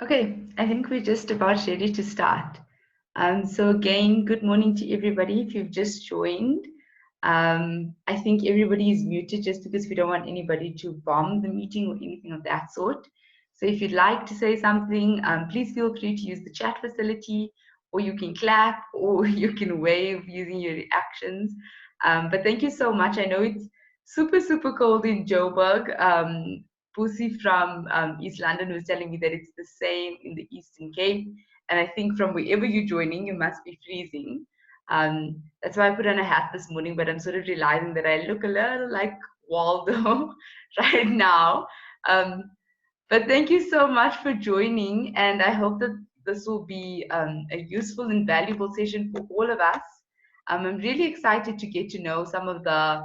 Okay, I think we're just about ready to start. So again, good morning to everybody. If you've just joined, I think everybody is muted just because we don't want anybody to bomb the meeting or anything of that sort. So if you'd like to say something, please feel free to use the chat facility, or you can clap, or you can wave using your reactions. But thank you so much. I know it's super, super cold in Joburg. Pussy from East London was telling me that it's the same in the Eastern Cape. And I think from wherever you're joining, you must be freezing. That's why I put on a hat this morning, but I'm sort of realizing that I look a little like Waldo right now. But thank you so much for joining, and I hope that this will be a useful and valuable session for all of us. I'm really excited to get to know some of the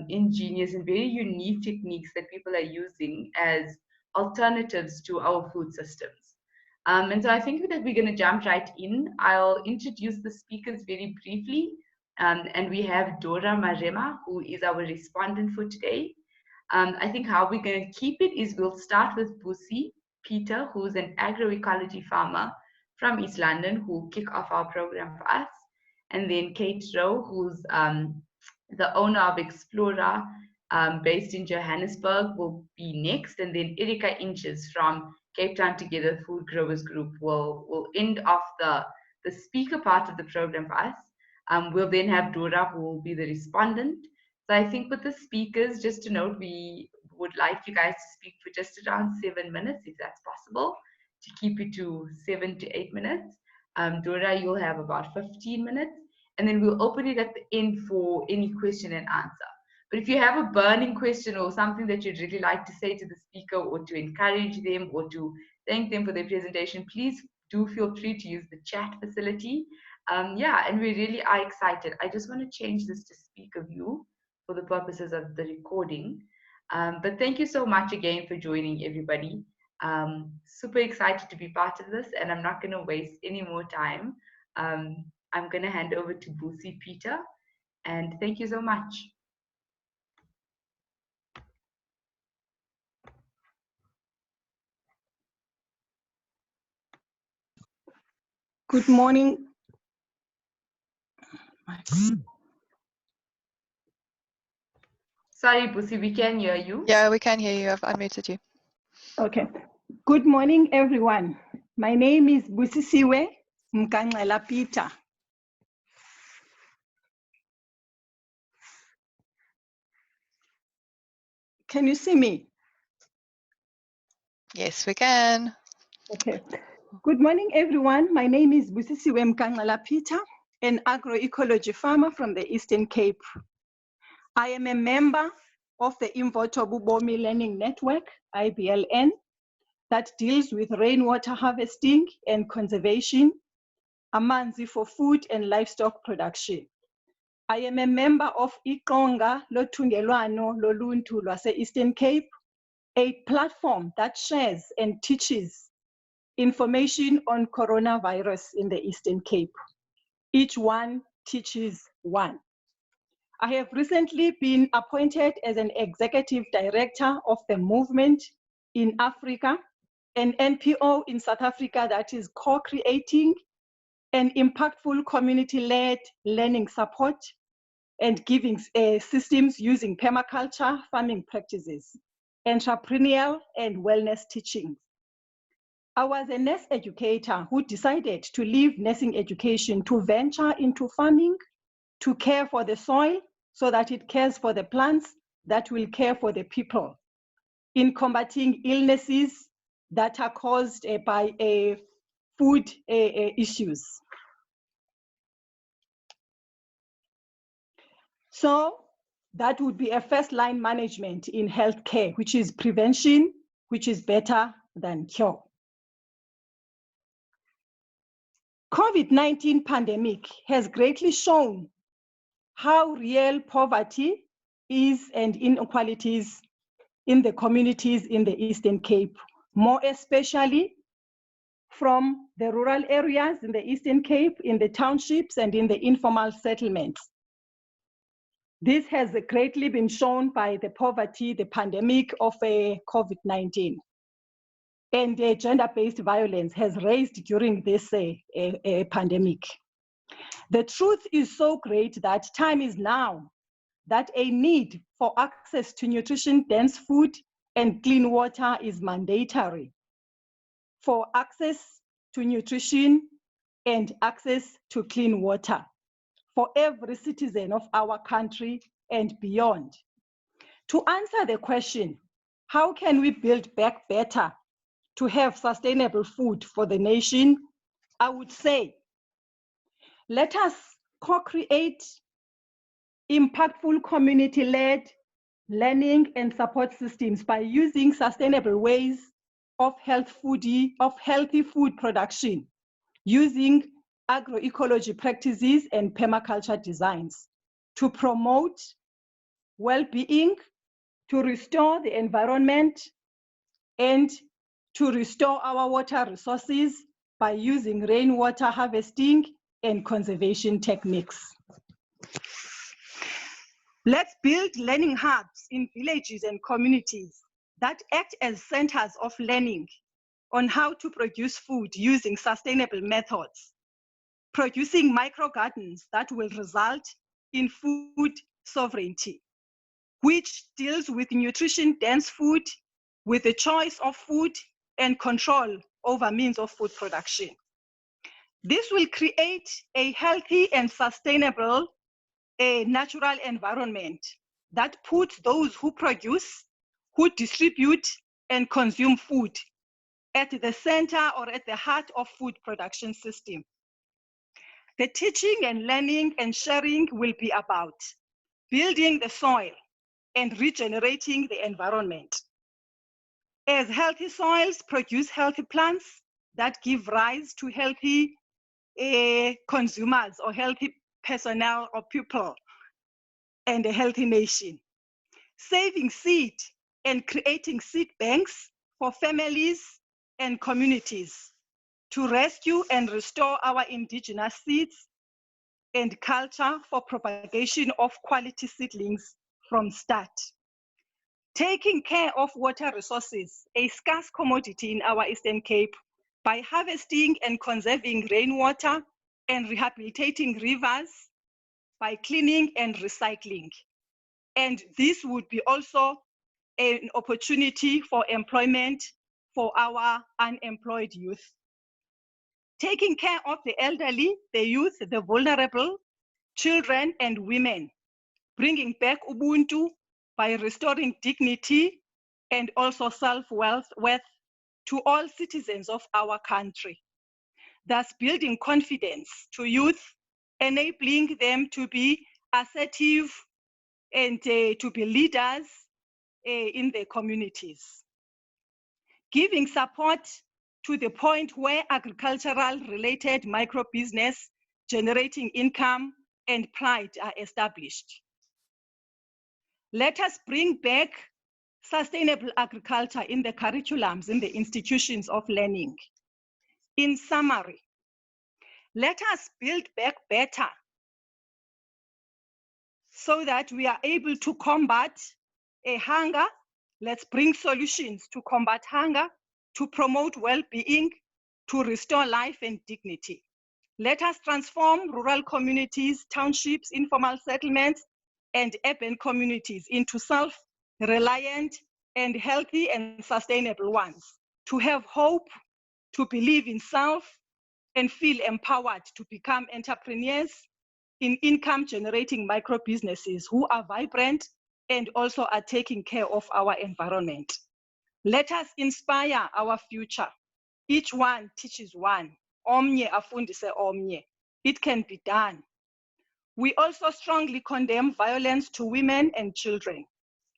ingenious and very unique techniques that people are using as alternatives to our food systems. And so I think that we're going to jump right in. I'll introduce the speakers very briefly. And we have Dora Marema, who is our respondent for today. I think how we're going to keep it is we'll start with Busi Peter, who's an agroecology farmer from East London, who will kick off our program for us. And then Kate Rowe, who's the owner of Explorer, based in Johannesburg, will be next. And then Erika Inches from Cape Town Together Food Growers Group will end off the speaker part of the program for us. We'll then have Dora, who will be the respondent. So I think with the speakers, just to note, we would like you guys to speak for just around 7 minutes, if that's possible, to keep it to 7 to 8 minutes. Dora, you'll have about 15 minutes, and then we'll open it at the end for any question and answer. But if you have a burning question or something that you'd really like to say to the speaker, or to encourage them, or to thank them for their presentation, please do feel free to use the chat facility. Yeah, and we really are excited. I just want to change this to speaker view for the purposes of the recording. But thank you so much again for joining, everybody. Super excited to be part of this, and I'm not going to waste any more time. I'm going to hand over to Busi Peter, and thank you so much. Good morning. Sorry, Busi, we can hear you. Yeah, we can hear you. I've unmuted you. Okay. Good morning, everyone. My name is Busisiwe Mkangela Peter. Can you see me? Yes, we can. Okay. Good morning, everyone. My name is Busisiwe Mkangela Peter, an agroecology farmer from the Eastern Cape. I am a member of the Imvoto Bubomi Learning Network, IBLN, that deals with rainwater harvesting and conservation, amanzi for food and livestock production. I am a member of Iqonga Lothungelwano Loluntu Lwase Eastern Cape, a platform that shares and teaches information on coronavirus in the Eastern Cape. Each one teaches one. I have recently been appointed as an executive director of the movement in Africa, an NPO in South Africa that is co-creating an impactful community-led learning support and giving systems using permaculture farming practices, entrepreneurial and wellness teaching. I was a nurse educator who decided to leave nursing education to venture into farming, to care for the soil so that it cares for the plants that will care for the people, in combating illnesses that are caused by food issues. So that would be a first line management in healthcare, which is prevention, which is better than cure. COVID-19 pandemic has greatly shown how real poverty is and inequalities in the communities in the Eastern Cape, more especially from the rural areas in the Eastern Cape, in the townships and in the informal settlements. This has greatly been shown by the poverty, the pandemic of COVID-19. and gender-based violence has raised during this pandemic. The truth is so great that time is now that a need for access to nutrition-dense food and clean water is mandatory. For access to nutrition and access to clean water for every citizen of our country and beyond. To answer the question, how can we build back better to have sustainable food for the nation? I would say, let us co-create impactful community-led learning and support systems by using sustainable ways of healthy food production, using agroecology practices and permaculture designs to promote well-being, to restore the environment, and to restore our water resources by using rainwater harvesting and conservation techniques. Let's build learning hubs in villages and communities that act as centers of learning on how to produce food using sustainable methods, producing micro gardens that will result in food sovereignty, which deals with nutrition-dense food, with the choice of food and control over means of food production. This will create a healthy and sustainable natural environment that puts those who produce, who distribute and consume food at the center or at the heart of food production system. The teaching and learning and sharing will be about building the soil and regenerating the environment. As healthy soils produce healthy plants that give rise to healthy consumers or healthy personnel or people and a healthy nation. Saving seed and creating seed banks for families and communities to rescue and restore our indigenous seeds and culture for propagation of quality seedlings from start. Taking care of water resources, a scarce commodity in our Eastern Cape, by harvesting and conserving rainwater and rehabilitating rivers, by cleaning and recycling. And this would be also an opportunity for employment for our unemployed youth. Taking care of the elderly, the youth, the vulnerable, children and women, bringing back Ubuntu by restoring dignity and also self-worth to all citizens of our country. Thus building confidence to youth, enabling them to be assertive and to be leaders in their communities. Giving support to the point where agricultural related micro-business generating income and pride are established. Let us bring back sustainable agriculture in the curriculums, in the institutions of learning. In summary, let us build back better so that we are able to combat hunger. Let's bring solutions to combat hunger, to promote well-being, to restore life and dignity. Let us transform rural communities, townships, informal settlements, and urban communities into self-reliant and healthy and sustainable ones, to have hope, to believe in self, and feel empowered to become entrepreneurs in income-generating micro-businesses who are vibrant and also are taking care of our environment. Let us inspire our future. Each one teaches one. Omnye afundise omnye. It can be done. We also strongly condemn violence to women and children,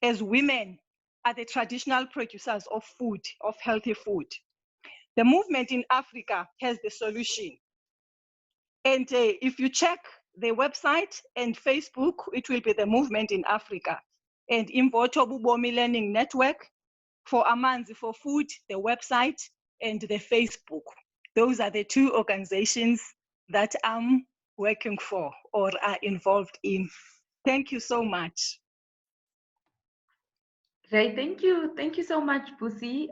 as women are the traditional producers of food, of healthy food. The movement in Africa has the solution. And if you check the website and Facebook, it will be the Movement in Africa. And Imvoto Bubomi Learning Network, for Amanzi for Food, the website, and the Facebook. Those are the two organizations that I'm working for or are involved in. Thank you so much. Right, thank you so much, Busi.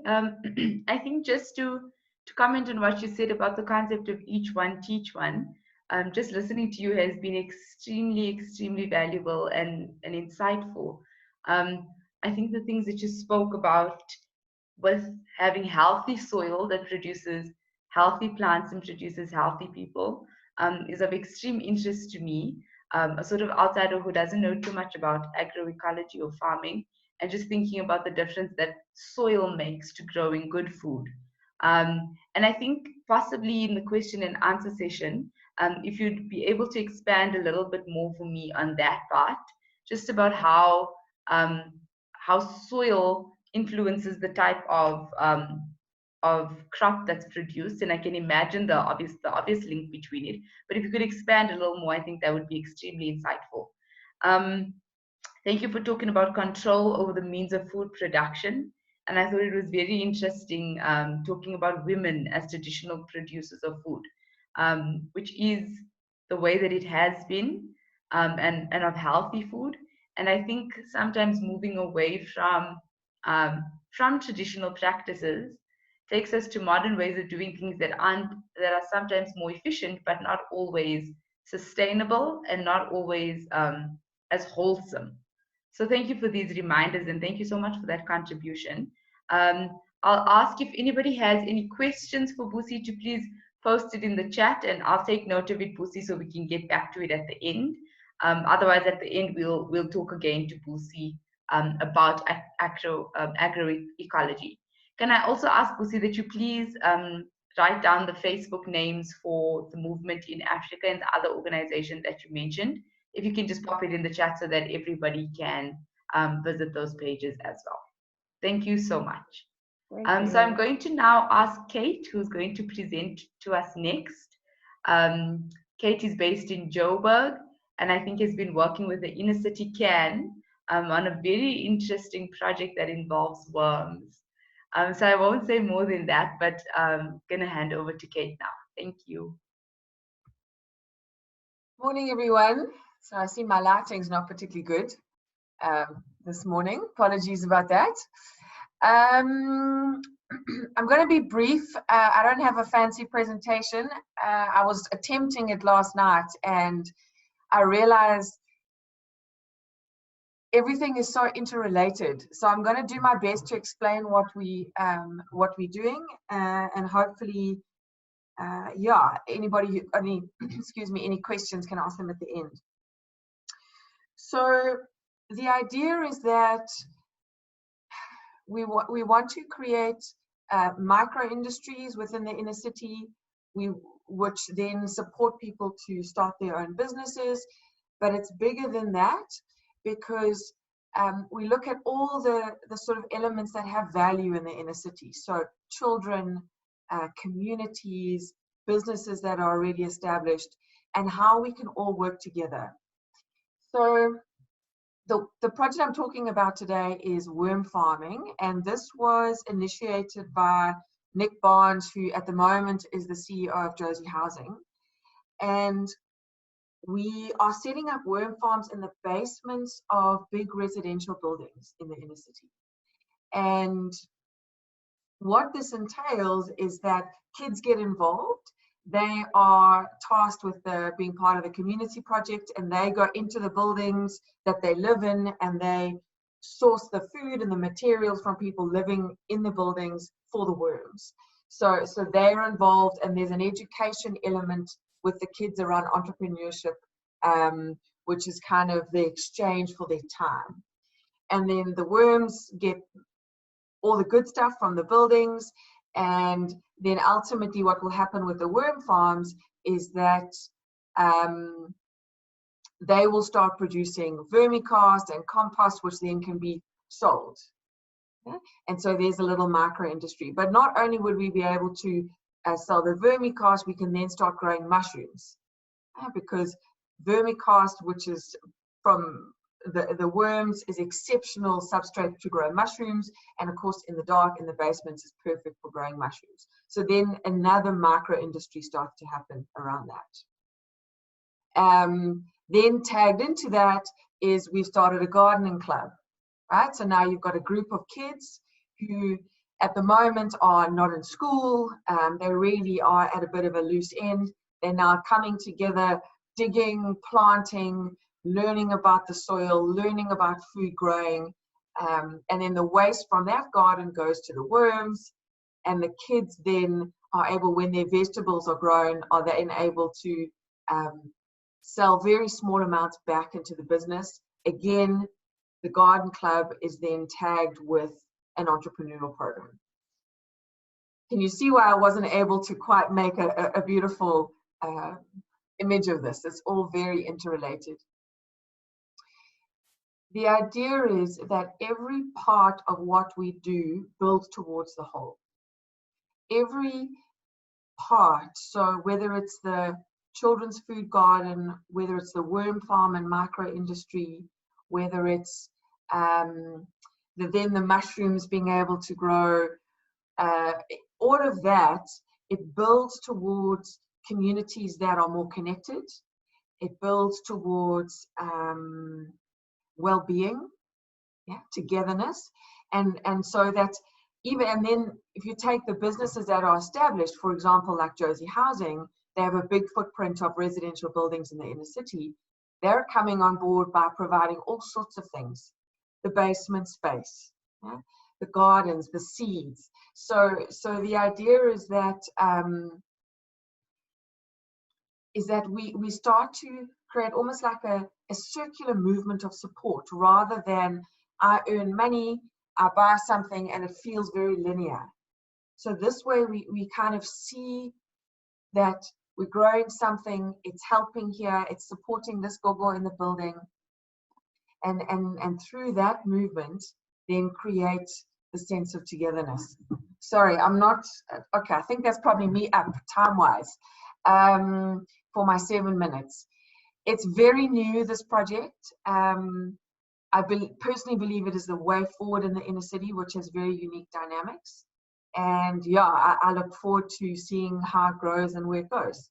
I think just to comment on what you said about the concept of each one teach one, just listening to you has been extremely valuable and insightful. I think the things that you spoke about with having healthy soil that produces healthy plants and produces healthy people is of extreme interest to me, a sort of outsider who doesn't know too much about agroecology or farming, and just thinking about the difference that soil makes to growing good food. And I think possibly in the question and answer session, if you'd be able to expand a little bit more for me on that part, just about um, how soil influences the type of crop that's produced, and I can imagine the obvious link between it. But if you could expand a little more, I think that would be extremely insightful. Um, Thank you for talking about control over the means of food production. And I thought it was very interesting talking about women as traditional producers of food, which is the way that it has been, and of healthy food. And I think sometimes moving away from traditional practices takes us to modern ways of doing things that are sometimes more efficient, but not always sustainable and not always as wholesome. So thank you for these reminders and thank you so much for that contribution. Um, I'll ask if anybody has any questions for Busi to please post it in the chat, and I'll take note of it, Busi, so we can get back to it at the end. Otherwise, at the end, we'll talk again to Busi about agroecology. Can I also ask Busi that you please write down the Facebook names for the movement in Africa and the other organizations that you mentioned? If you can just pop it in the chat so that everybody can visit those pages as well. Thank you so much. So I'm going to now ask Kate, who's going to present to us next. Kate is based in Joburg, and I think has been working with the Inner City Can on a very interesting project that involves worms. So I won't say more than that, but I'm going to hand over to Kate now. Thank you. Morning, everyone. So I see my lighting's not particularly good this morning. Apologies about that. I'm going to be brief. I don't have a fancy presentation. I was attempting it last night and I realized everything is so interrelated. So I'm going to do my best to explain what we're doing, and hopefully, anybody who any questions can ask them at the end. So the idea is that we want to create micro industries within the inner city, which then support people to start their own businesses. But it's bigger than that, because we look at all the sort of elements that have value in the inner city. So children, communities, businesses that are already established, and how we can all work together. So the project I'm talking about today is worm farming, and this was initiated by Nick Barnes, who at the moment is the CEO of Josie Housing. And we are setting up worm farms in the basements of big residential buildings in the inner city. And what this entails is that kids get involved. They are tasked with being part of the community project, and they go into the buildings that they live in and they source the food and the materials from people living in the buildings for the worms. So they're involved, and there's an education element with the kids around entrepreneurship, which is kind of the exchange for their time. And then the worms get all the good stuff from the buildings, and then ultimately what will happen with the worm farms is that they will start producing vermicast and compost, which then can be sold. Okay? And so there's a little micro industry. But not only would we be able to sell the vermicast, we can then start growing mushrooms, because vermicast, which is from the worms, is exceptional substrate to grow mushrooms, and of course in the dark in the basements is perfect for growing mushrooms. So then another micro industry starts to happen around that. Then tagged into that is we've started a gardening club. right? So now you've got a group of kids who at the moment are not in school. They really are at a bit of a loose end. They're now coming together, digging, planting, learning about the soil, learning about food growing. And then the waste from that garden goes to the worms, and the kids then are able, when their vegetables are grown, are then able to sell very small amounts back into the business. Again, the garden club is then tagged with an entrepreneurial program. Can you see why I wasn't able to quite make a beautiful image of this? It's all very interrelated. The idea is that every part of what we do builds towards the whole. Every part, so whether it's the children's food garden, whether it's the worm farm and micro industry, whether it's then the mushrooms being able to grow, all of that, it builds towards communities that are more connected. It builds towards well-being, yeah, togetherness, and so that even, and then if you take the businesses that are established, for example, like Josie Housing, they have a big footprint of residential buildings in the inner city. They're coming on board by providing all sorts of things, the basement space, yeah, the gardens, the seeds. So the idea is that we start to create almost like a circular movement of support, rather than I earn money, I buy something, and it feels very linear. So this way we kind of see that we're growing something, it's helping here, it's supporting this gogo in the building, and through that movement then create the sense of togetherness. Sorry, I'm not, okay, I think that's probably me up time-wise for my 7 minutes. It's very new, this project. I personally believe it is the way forward in the inner city, which has very unique dynamics. And yeah, I look forward to seeing how it grows and where it goes.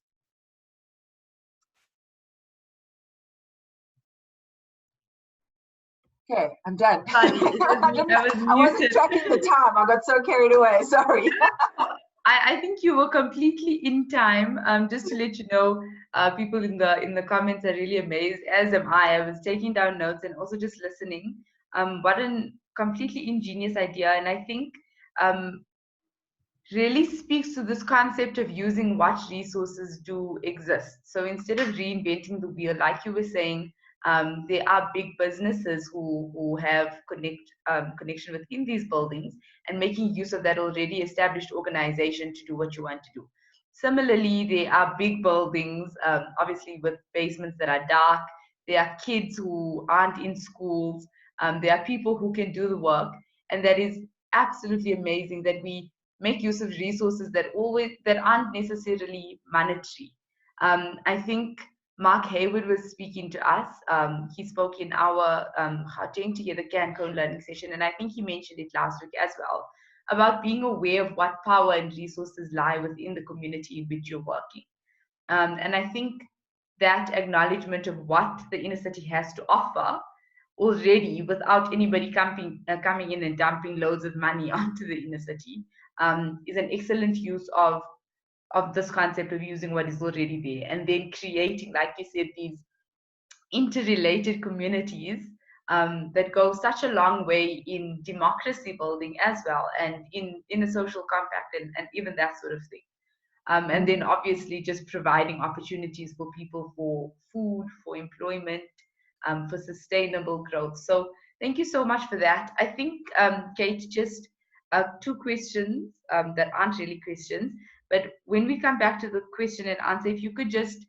Okay, I'm done. I wasn't tracking the time. I got so carried away. Sorry. I think you were completely in time. Just to let you know, people in the comments are really amazed, as am I. I was taking down notes and also just listening. What a completely ingenious idea, and I think really speaks to this concept of using what resources do exist. So instead of reinventing the wheel, like you were saying, there are big businesses who have connection within these buildings and making use of that already established organization to do what you want to do. Similarly, there are big buildings, obviously with basements that are dark. There are kids who aren't in schools. There are people who can do the work, and that is absolutely amazing that we make use of resources that aren't necessarily monetary. I think Mark Hayward was speaking to us. He spoke in our Gauteng Together Cancun learning session, and I think he mentioned it last week as well, about being aware of what power and resources lie within the community in which you're working. And I think that acknowledgement of what the inner city has to offer already, without anybody coming in and dumping loads of money onto the inner city, is an excellent use of this concept of using what is already there, and then creating, like you said, these interrelated communities that go such a long way in democracy building as well, and in a social compact and even that sort of thing. And then obviously just providing opportunities for people for food, for employment, for sustainable growth. So thank you so much for that. I think, Kate, just 2 questions that aren't really questions, but when we come back to the question and answer, if you could just,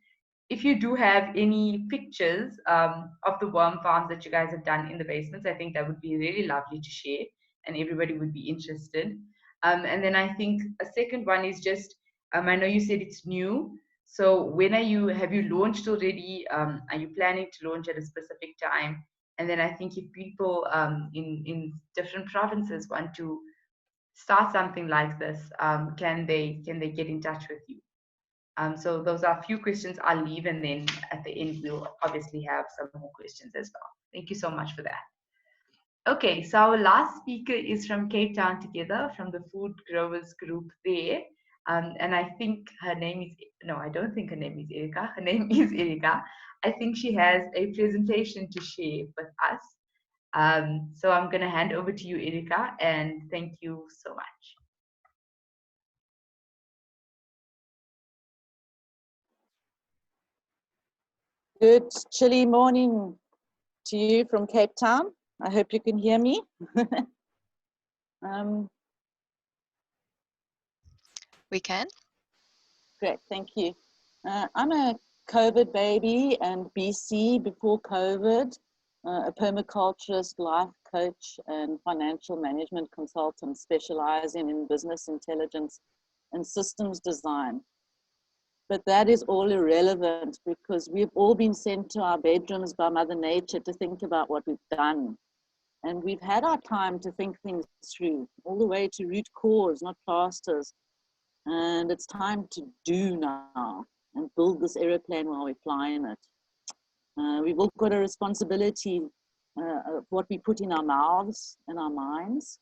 if you do have any pictures of the worm farms that you guys have done in the basements, I think that would be really lovely to share and everybody would be interested. And then I think a second one is just, I know you said it's new. So when have you launched already? Are you planning to launch at a specific time? And then I think if people in different provinces want to start something like this, can they get in touch with you? So those are a few questions I'll leave, and then at the end we'll obviously have some more questions as well. Thank you so much for that. Okay, so our last speaker is from Cape Town Together, from the Food Growers Group there. And I think her name is, no, I don't think her name is Erika. Her name is Erika. I think she has a presentation to share with us. So I'm going to hand over to you, Erika, and thank you so much. Good chilly morning to you from Cape Town. I hope you can hear me. We can. Great, thank you. I'm a COVID baby and BC before COVID, a permaculturist, life coach, and financial management consultant specializing in business intelligence and systems design. But that is all irrelevant because we've all been sent to our bedrooms by Mother Nature to think about what we've done. And we've had our time to think things through, all the way to root cause, not plasters. And it's time to do now and build this aeroplane while we're flying it. We've all got a responsibility of what we put in our mouths and our minds,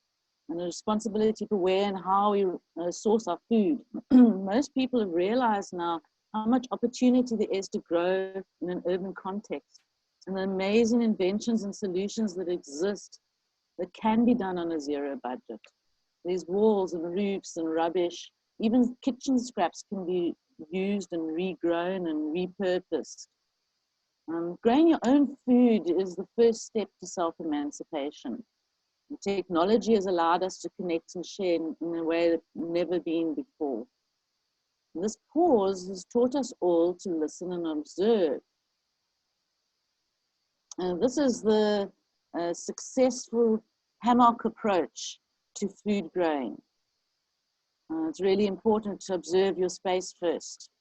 and a responsibility for where and how we source our food. Most people have realized now how much opportunity there is to grow in an urban context, and the amazing inventions and solutions that exist that can be done on a zero budget. There's walls and roofs and rubbish. Even kitchen scraps can be used and regrown and repurposed. Growing your own food is the first step to self-emancipation. Technology has allowed us to connect and share in a way that's never been before. This pause has taught us all to listen and observe. This is the successful hammock approach to food growing. It's really important to observe your space first.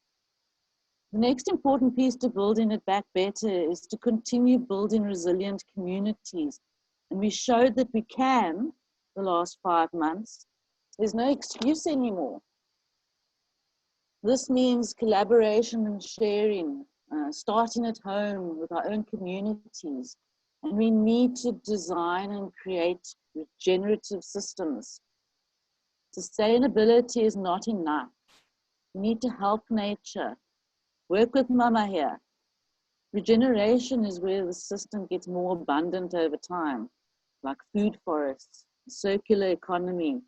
The next important piece to building it back better is to continue building resilient communities. And we showed that we can the last 5 months. There's no excuse anymore. This means collaboration and sharing, starting at home with our own communities. And we need to design and create regenerative systems. Sustainability is not enough. We need to help nature. Work with Mama here. Regeneration is where the system gets more abundant over time, like food forests, circular economy,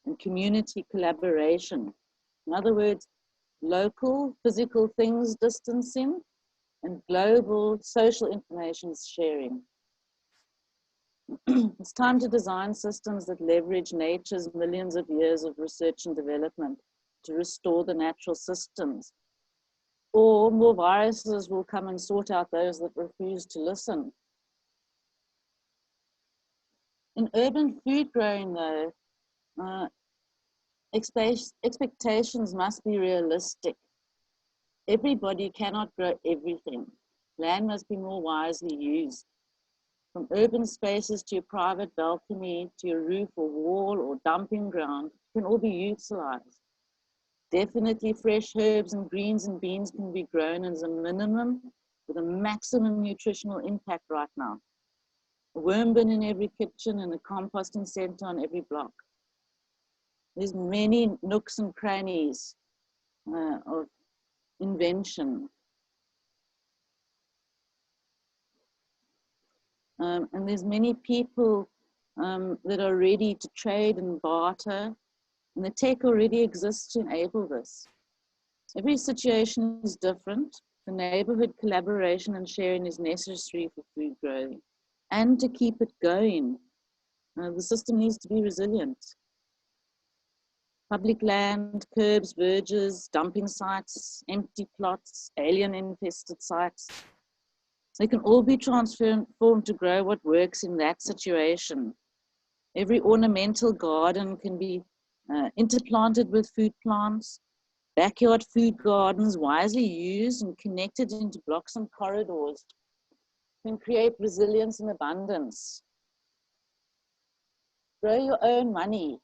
and community collaboration. In other words, local physical things distancing and global social information sharing. It's time to design systems that leverage nature's millions of years of research and development to restore the natural systems. Or more viruses will come and sort out those that refuse to listen. In urban food growing, though, expectations must be realistic. Everybody cannot grow everything. Land must be more wisely used. From urban spaces to your private balcony, to your roof or wall or dumping ground, can all be utilized. Definitely fresh herbs and greens and beans can be grown as a minimum with a maximum nutritional impact right now. A worm bin in every kitchen and a composting center on every block. There's many nooks and crannies of invention. And there's many people that are ready to trade and barter, and the tech already exists to enable this. Every situation is different. The neighborhood collaboration and sharing is necessary for food growing. And to keep it going, the system needs to be resilient. Public land, curbs, verges, dumping sites, empty plots, alien-infested sites. They can all be transformed to grow what works in that situation. Every ornamental garden can be interplanted with food plants. Backyard food gardens, wisely used and connected into blocks and corridors, can create resilience and abundance. Grow your own money,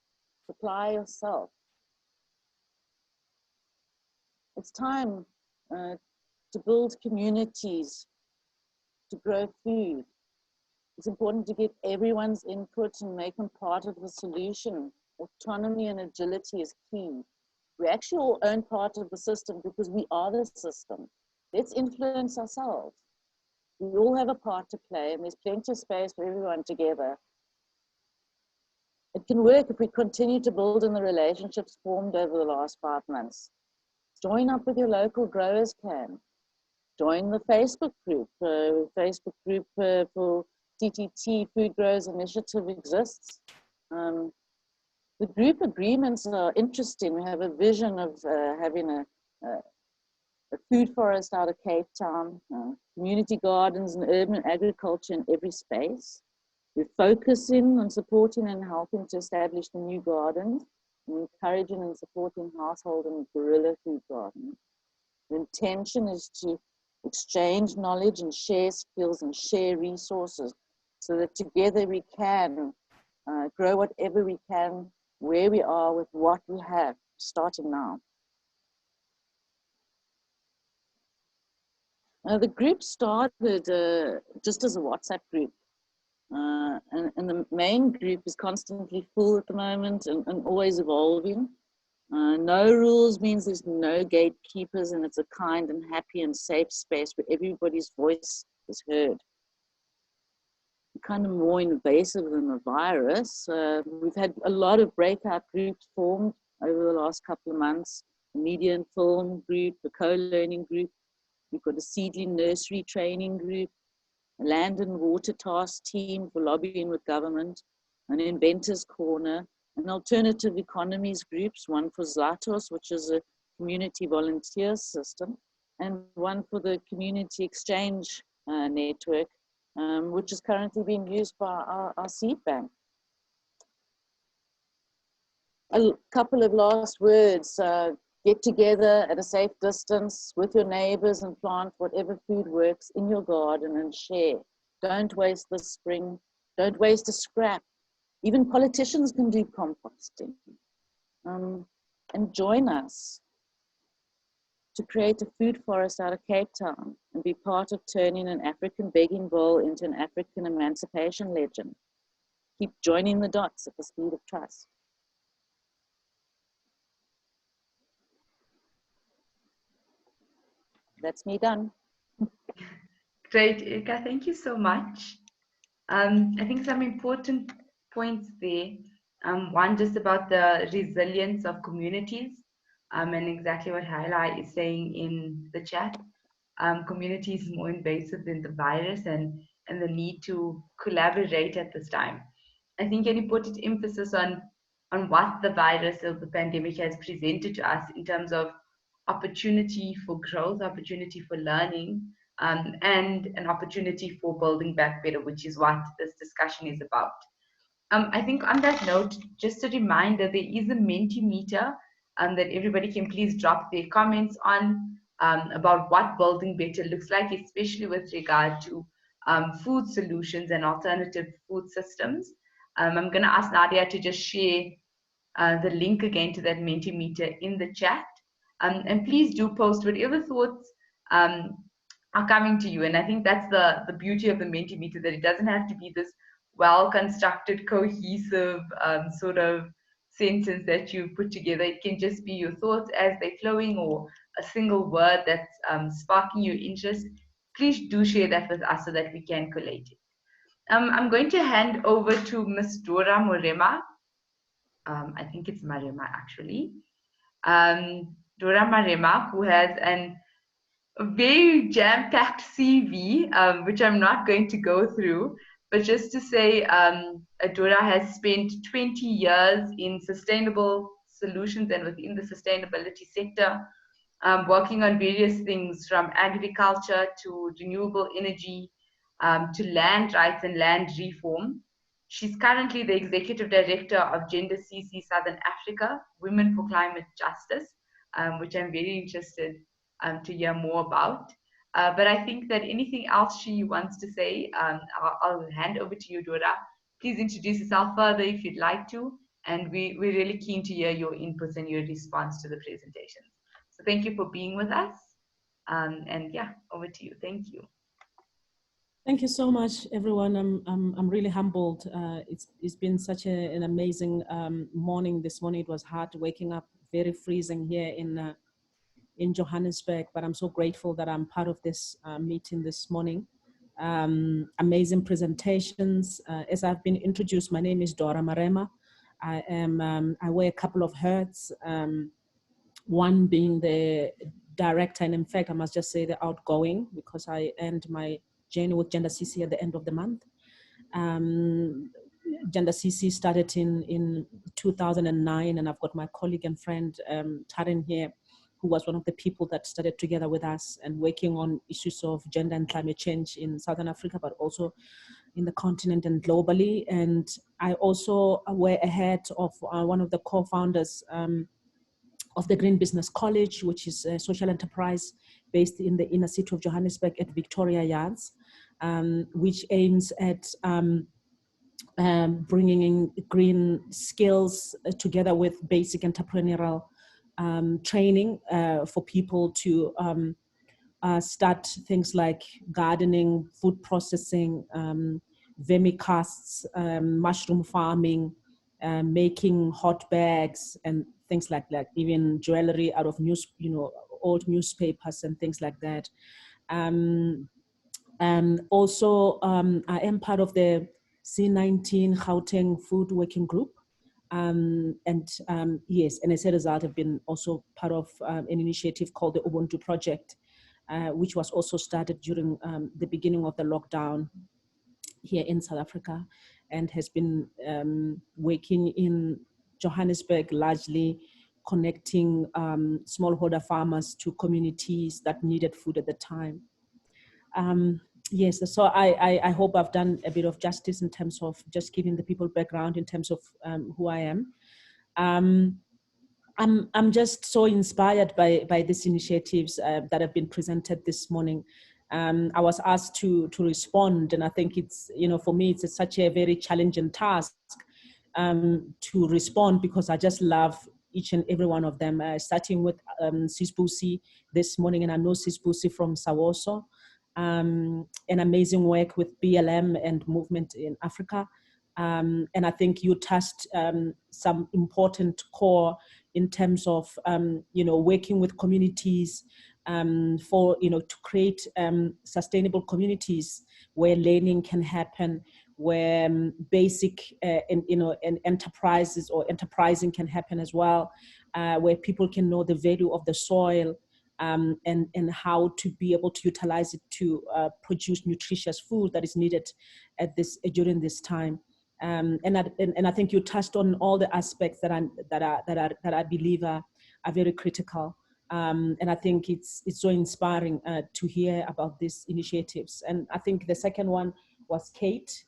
supply yourself. It's time to build communities, to grow food, It's important to get everyone's input and make them part of the solution. Autonomy and agility is key. We actually all own part of the system because we are the system. Let's influence ourselves. We all have a part to play, and there's plenty of space for everyone together. It can work if we continue to build on the relationships formed over the last 5 months. Join up with your local growers can. Join the Facebook group. For CTT Food Growers Initiative exists. The group agreements are interesting. We have a vision of having a food forest out of Cape Town, community gardens and urban agriculture in every space. We're focusing on supporting and helping to establish the new gardens, and encouraging and supporting household and guerrilla food gardening. The intention is to exchange knowledge and share skills and share resources so that together we can grow whatever we can, where we are with what we have, starting now. The group started just as a WhatsApp group. And the main group is constantly full at the moment and always evolving. No rules means there's no gatekeepers, and it's a kind and happy and safe space where everybody's voice is heard. Kind of more invasive than the virus. We've had a lot of breakout groups formed over the last couple of months. A media and film group, a co-learning group. We've got a seedling nursery training group, a land and water task team for lobbying with government, an inventors corner, an alternative economies groups, one for Zlatos, which is a community volunteer system, and one for the community exchange network, which is currently being used by our seed bank. A couple of last words. Get together at a safe distance with your neighbors and plant whatever food works in your garden and share. Don't waste the spring. Don't waste a scrap. Even politicians can do composting. And join us to create a food forest out of Cape Town and be part of turning an African begging bowl into an African emancipation legend. Keep joining the dots at the speed of trust. That's me done. Great, Ilka, thank you so much. I think some important points there. One, just about the resilience of communities, and exactly what Haila is saying in the chat. Communities more invasive than the virus, and the need to collaborate at this time. I think an important emphasis on what the virus or the pandemic has presented to us in terms of opportunity for growth, opportunity for learning, and an opportunity for building back better, which is what this discussion is about. I think on that note, just a reminder, there is a Mentimeter that everybody can please drop their comments on about what building better looks like, especially with regard to food solutions and alternative food systems. I'm going to ask Nadia to just share the link again to that Mentimeter in the chat. And please do post whatever thoughts are coming to you. And I think that's the beauty of the Mentimeter, that it doesn't have to be this well-constructed, cohesive sort of sentence that you put together. It can just be your thoughts as they're flowing, or a single word that's sparking your interest. Please do share that with us so that we can collate it. I'm going to hand over to Ms. Dora Morema. I think it's Marema, actually. Dora Marema, who has a very jam-packed CV, which I'm not going to go through, but just to say, Dora has spent 20 years in sustainable solutions and within the sustainability sector, working on various things from agriculture to renewable energy, to land rights and land reform. She's currently the Executive Director of Gender CC Southern Africa, Women for Climate Justice, which I'm very interested to hear more about. But I think that anything else she wants to say, I'll hand over to you, Dora. Please introduce yourself further if you'd like to, and we're really keen to hear your inputs and your response to the presentation. So thank you for being with us. And yeah, over to you. Thank you. Thank you so much, everyone. I'm really humbled. It's been such an amazing morning this morning. It was hard waking up, very freezing here in Johannesburg, but I'm so grateful that I'm part of this meeting this morning. Amazing presentations. As I've been introduced, my name is Dora Marema. I wear a couple of hats, one being the director, and in fact, I must just say the outgoing, because I end my journey with Gender CC at the end of the month. Gender CC started in 2009, and I've got my colleague and friend Taryn here, who was one of the people that started together with us and working on issues of gender and climate change in Southern Africa, but also in the continent and globally. And I also wear a hat of one of the co-founders of the Green Business College, which is a social enterprise based in the inner city of Johannesburg at Victoria Yards, which aims at bringing in green skills together with basic entrepreneurial training for people to start things like gardening, food processing, vermicasts, mushroom farming, making hot bags and things like that, even jewelry out of old newspapers and things like that. Also, I am part of the C19 Gauteng Food Working Group. Yes, and as a result, I've been also part of an initiative called the Ubuntu Project, which was also started during the beginning of the lockdown here in South Africa, and has been working in Johannesburg, largely connecting smallholder farmers to communities that needed food at the time. Yes, so I hope I've done a bit of justice in terms of just giving the people background in terms of who I am. I'm just so inspired by these initiatives that have been presented this morning. I was asked to respond, and I think it's, for me, it's such a very challenging task to respond, because I just love each and every one of them, starting with Sis Busi this morning, and I know Sis Busi from Sawoso, an amazing work with BLM and movement in Africa. And I think you touched some important core in terms of, working with communities for, to create sustainable communities where learning can happen, where basic, and enterprises or enterprising can happen as well, where people can know the value of the soil, and how to be able to utilize it to produce nutritious food that is needed at during this time. And I think you touched on all the aspects that I believe are very critical. And I think it's so inspiring to hear about these initiatives. And I think the second one was Kate.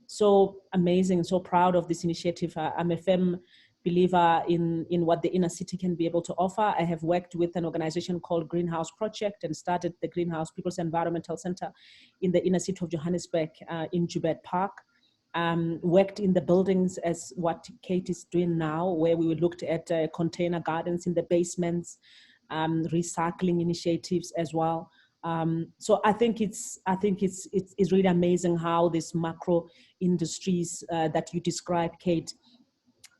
So amazing, so proud of this initiative. I'm a firm believer in what the inner city can be able to offer. I have worked with an organization called Greenhouse Project and started the Greenhouse People's Environmental Center in the inner city of Johannesburg in Joubert Park. Worked in the buildings as what Kate is doing now, where we looked at container gardens in the basements, recycling initiatives as well. So I think it's really amazing how these macro industries that you described, Kate,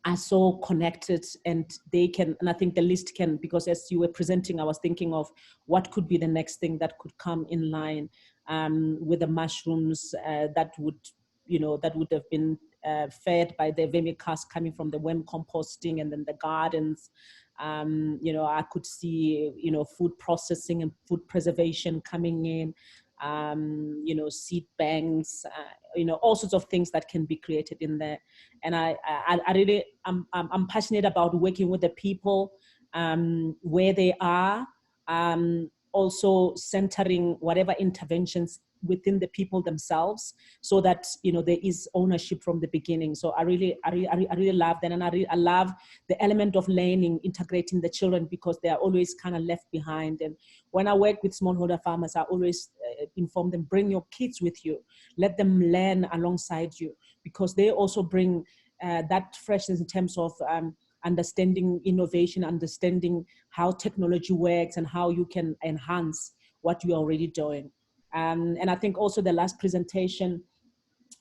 are so connected, and they can, and I think the list can, because as you were presenting, I was thinking of what could be the next thing that could come in line with the mushrooms that would have been fed by the vermicast coming from the worm composting, and then the gardens. I could see, food processing and food preservation coming in, seed banks, all sorts of things that can be created in there. And I'm passionate about working with the people where they are, also centering whatever interventions within the people themselves, so that there is ownership from the beginning. So I really love that, and I love the element of learning, integrating the children, because they are always kind of left behind. And when I work with smallholder farmers, I always inform them, bring your kids with you, let them learn alongside you, because they also bring that freshness in terms of understanding innovation, understanding how technology works and how you can enhance what you're already doing. And I think also the last presentation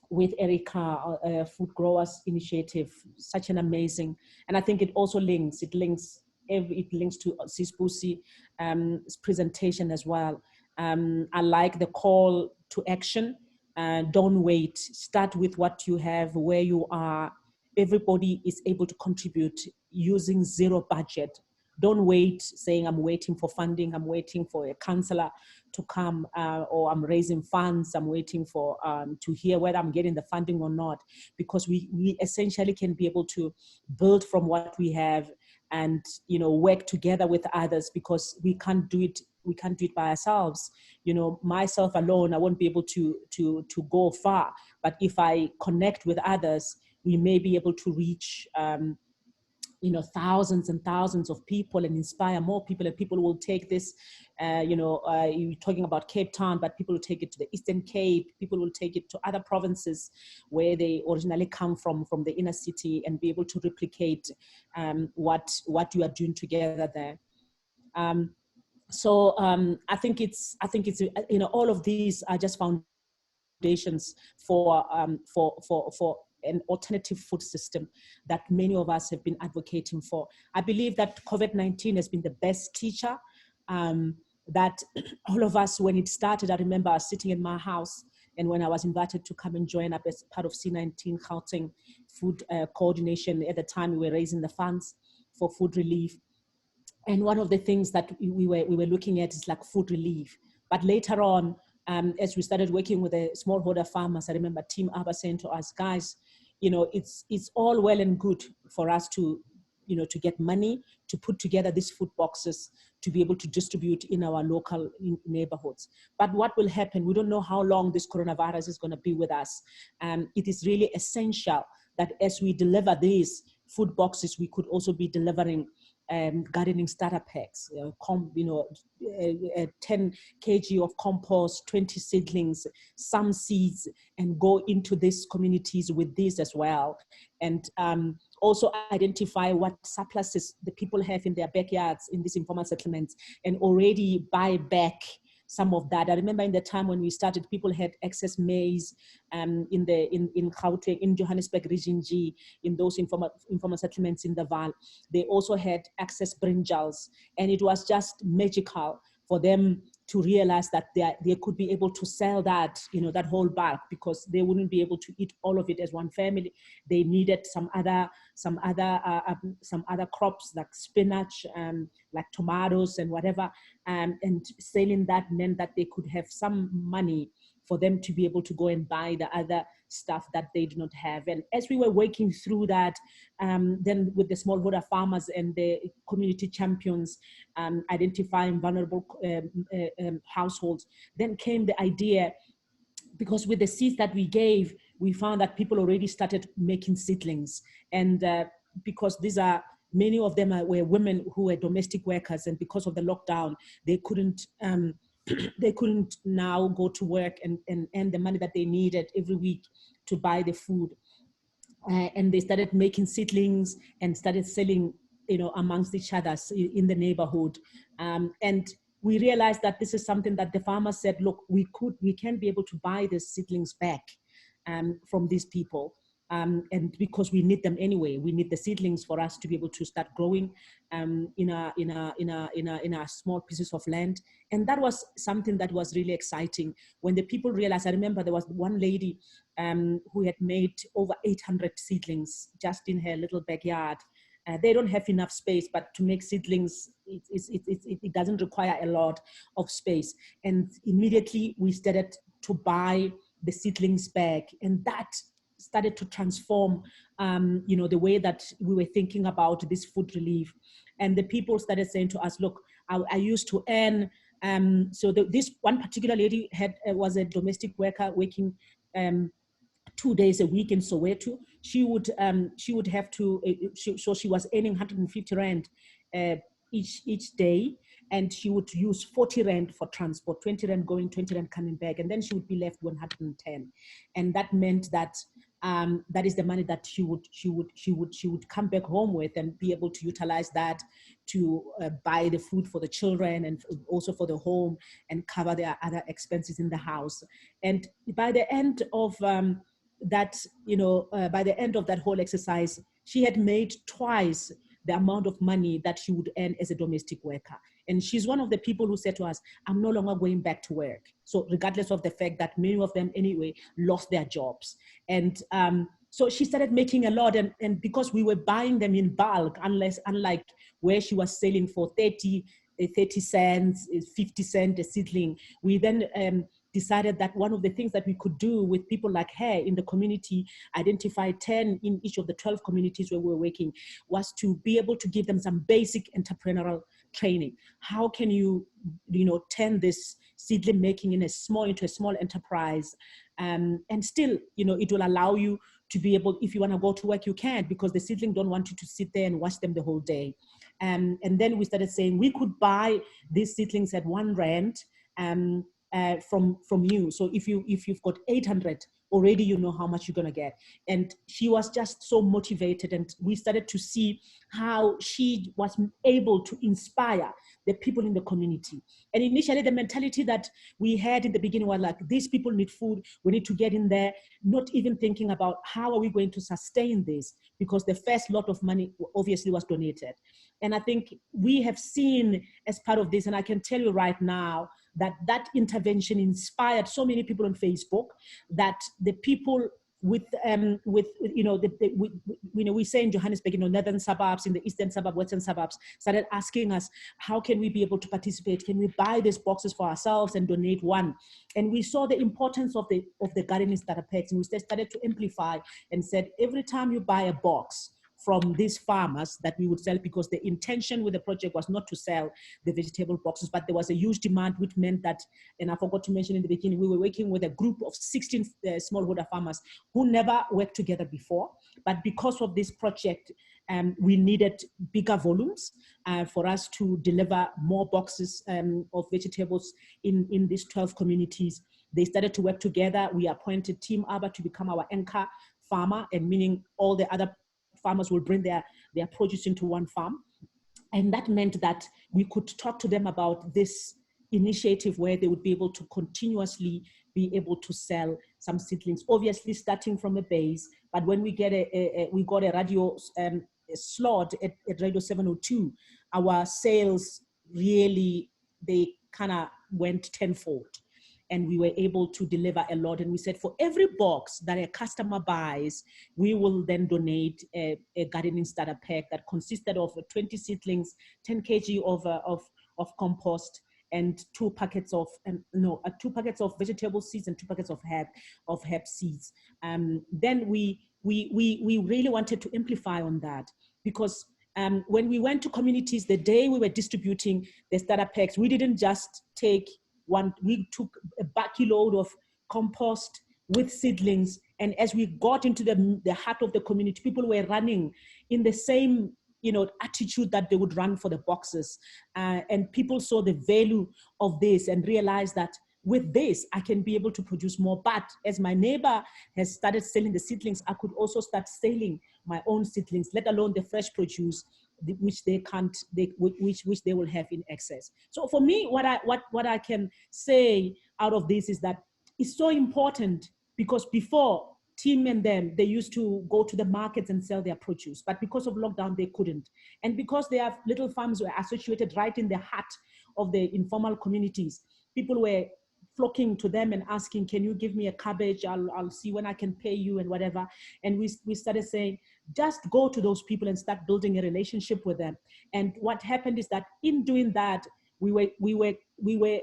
with Erica, Food Growers Initiative, such an amazing, and I think it also links, it links to Sisbusi's presentation as well. I like the call to action. Don't wait, start with what you have, where you are. Everybody is able to contribute using zero budget. Don't wait saying, I'm waiting for funding, I'm waiting for a counselor to come, or I'm raising funds, I'm waiting for to hear whether I'm getting the funding or not, because we essentially can be able to build from what we have and, you know, work together with others, because we can't do it by ourselves. You know, myself alone, I won't be able to go far, but if I connect with others, we may be able to reach you know, thousands and thousands of people and inspire more people, and people will take this, you're talking about Cape Town, but people will take it to the Eastern Cape, people will take it to other provinces where they originally come from the inner city, and be able to replicate what you are doing together there. I think it's, you know, all of these are just foundations for an alternative food system that many of us have been advocating for. I believe that COVID-19 has been the best teacher, that all of us, when it started, I remember I was sitting in my house, and when I was invited to come and join up as part of C19 Gauteng Food Coordination, at the time we were raising the funds for food relief. And one of the things that we were looking at is like food relief. But later on, as we started working with the smallholder farmers, I remember Team Abba saying to us, guys, you know, it's all well and good for us to, you know, to get money to put together these food boxes to be able to distribute in our local neighborhoods. But what will happen? We don't know how long this coronavirus is going to be with us. It is really essential that as we deliver these food boxes, we could also be delivering gardening starter packs, 10 kg of compost, 20 seedlings, some seeds, and go into these communities with this as well. And also identify what surpluses the people have in their backyards in these informal settlements, and already buy back some of that. I remember in the time when we started, people had excess maize in Gauteng, in Johannesburg Region G, in those informal settlements in the Vaal. They also had excess brinjals, and it was just magical for them to realize that they could be able to sell that, you know, that whole bulk, because they wouldn't be able to eat all of it as one family. They needed some other crops like spinach, like tomatoes and whatever, and selling that meant that they could have some money for them to be able to go and buy the other stuff that they do not have. And as we were working through that, then with the smallholder farmers and the community champions, identifying vulnerable households, then came the idea, because with the seeds that we gave, we found that people already started making seedlings. And because these are, many of them were women who were domestic workers, and because of the lockdown, they couldn't now go to work and earn the money that they needed every week to buy the food. And they started making seedlings and started selling, you know, amongst each other in the neighborhood. And we realized that this is something that the farmers said, look, we can be able to buy the seedlings back from these people. And because we need them anyway, we need the seedlings for us to be able to start growing in our small pieces of land. And that was something that was really exciting when the people realized. I remember there was one lady who had made over 800 seedlings just in her little backyard. They don't have enough space, but to make seedlings, it doesn't require a lot of space. And immediately we started to buy the seedlings back, and that started to transform, you know, the way that we were thinking about this food relief. And the people started saying to us, look, I used to earn, this one particular lady was a domestic worker working 2 days a week in Soweto. She would have to, so she was earning 150 Rand each day, and she would use 40 Rand for transport, 20 Rand going, 20 Rand coming back, and then she would be left 110. And that meant that that is the money that she would come back home with and be able to utilize that to buy the food for the children and also for the home and cover their other expenses in the house. And by the end of that, by the end of that whole exercise, she had made twice the amount of money that she would earn as a domestic worker. And she's one of the people who said to us, I'm no longer going back to work. So regardless of the fact that many of them anyway lost their jobs. And so she started making a lot, and because we were buying them in bulk, unlike where she was selling for 30 cents, 50 cents a seedling, we then decided that one of the things that we could do with people like her in the community, identify 10 in each of the 12 communities where we were working, was to be able to give them some basic entrepreneurial training. How can you, turn this seedling making into a small enterprise, and still, it will allow you to be able, if you want to go to work, you can, because the seedling don't want you to sit there and watch them the whole day. And then we started saying we could buy these seedlings at R1 from you. So if you've got 800 already, you know how much you're gonna get. And she was just so motivated, and we started to see how she was able to inspire the people in the community. And initially the mentality that we had in the beginning was like, these people need food, we need to get in there, not even thinking about how are we going to sustain this, because the first lot of money obviously was donated. And I think we have seen as part of this, and I can tell you right now, that intervention inspired so many people on Facebook, that the people we say in Johannesburg, northern suburbs, in the eastern suburb, western suburbs, started asking us, how can we be able to participate? Can we buy these boxes for ourselves and donate one? And we saw the importance of the gardening starter packs, and we started to amplify and said, every time you buy a box from these farmers that we would sell, because the intention with the project was not to sell the vegetable boxes, but there was a huge demand, which meant that, and I forgot to mention in the beginning, we were working with a group of 16 smallholder farmers who never worked together before. But because of this project, we needed bigger volumes for us to deliver more boxes of vegetables in these 12 communities. They started to work together. We appointed Team Abba to become our anchor farmer, and meaning all the other farmers will bring their produce into one farm. And that meant that we could talk to them about this initiative where they would be able to continuously be able to sell some seedlings, obviously starting from a base. But when we get we got a radio slot at Radio 702, our sales really, they kind of went tenfold. And we were able to deliver a lot. And we said, for every box that a customer buys, we will then donate a gardening starter pack that consisted of 20 seedlings, 10 kg of compost, and 2 packets of vegetable seeds and 2 packets of herb seeds. Then we really wanted to amplify on that, because when we went to communities, the day we were distributing the starter packs, we didn't just take one, we took a bucket load of compost with seedlings. And as we got into the heart of the community, people were running in the same attitude that they would run for the boxes. And people saw the value of this and realized that with this, I can be able to produce more. But as my neighbor has started selling the seedlings, I could also start selling my own seedlings, let alone the fresh produce, which they will have in excess. So for me, what I can say out of this is that it's so important, because before, Tim and them, they used to go to the markets and sell their produce, but because of lockdown, they couldn't. And because their little farms were associated right in the heart of the informal communities, people were flocking to them and asking, can you give me a cabbage? I'll see when I can pay you and whatever. And we started saying, just go to those people and start building a relationship with them. And what happened is that in doing that, we were